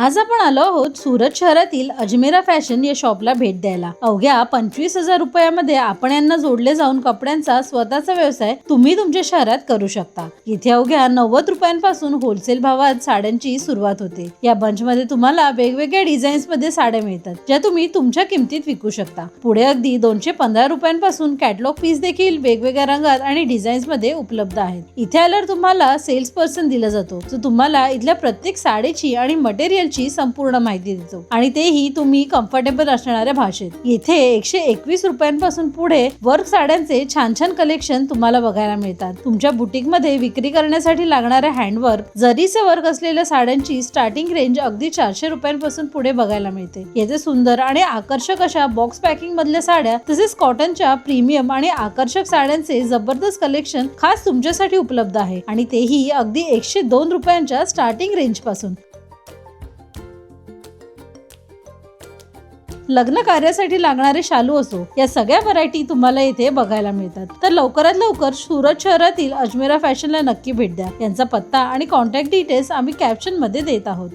आज आपण आलो आहोत सुरत शहरातील अजमेरा फॅशन या शॉपला भेट द्यायला। अवघ्या 25,000 रुपयामध्ये आपण यांना जोडले जाऊन कपड्यांचा स्वतःचा व्यवसाय तुम्ही तुमच्या शहरात करू शकता। इथे अवघ्या 90 रुपयांपासून होलसेल भावात साड्यांची सुरुवात होते। या बंच मध्ये तुम्हाला वेगवेगळ्या डिझाईन्स मध्ये साड्या मिळतात, ज्या तुम्ही तुमच्या किमतीत विकू शकता। पुढे अगदी 215 रुपयांपासून कॅटलॉग पीस देखील वेगवेगळ्या रंगात आणि डिझाईन्स मध्ये उपलब्ध आहेत। इथे आल्यावर तुम्हाला सेल्स पर्सन दिला जातो, जो तुम्हाला इथल्या प्रत्येक साडीची आणि मटेरियल ची संपूर्ण माहिती देतो, आणि तेही तुम्ही कम्फर्टेबल असणाऱ्या भाषेत। येथे 121 रुपयांपासून पुढे वर्क साड्यांचे छान छान कलेक्शन तुम्हाला बघायला मिळतात। तुमच्या बुटीक मध्ये विक्री करण्यासाठी लागणाऱ्या हँडवर्क, जरीचे वर्क असलेल्या साड्यांची स्टार्टिंग रेंज अगदी 400 रुपयांपासून पुढे बघायला मिळते। येथे सुंदर आणि आकर्षक अशा बॉक्स पॅकिंग मधल्या साड्या, तसेच कॉटनच्या प्रीमियम आणि आकर्षक साड्यांचे जबरदस्त कलेक्शन खास तुमच्यासाठी उपलब्ध आहे, आणि तेही अगदी 102 रुपयांच्या स्टार्टिंग रेंज पासून। लग्न कार्यासाठी लागणारे शालू असो, या सगळ्या व्हरायटी तुम्हाला इथे बघायला मिळतात। तर लवकरात लवकर सुरत शहरातील अजमेरा फॅशनला नक्की भेट द्या। यांचा पत्ता आणि कॉन्टॅक्ट डिटेल्स आम्ही कॅप्शन मध्ये देत आहोत।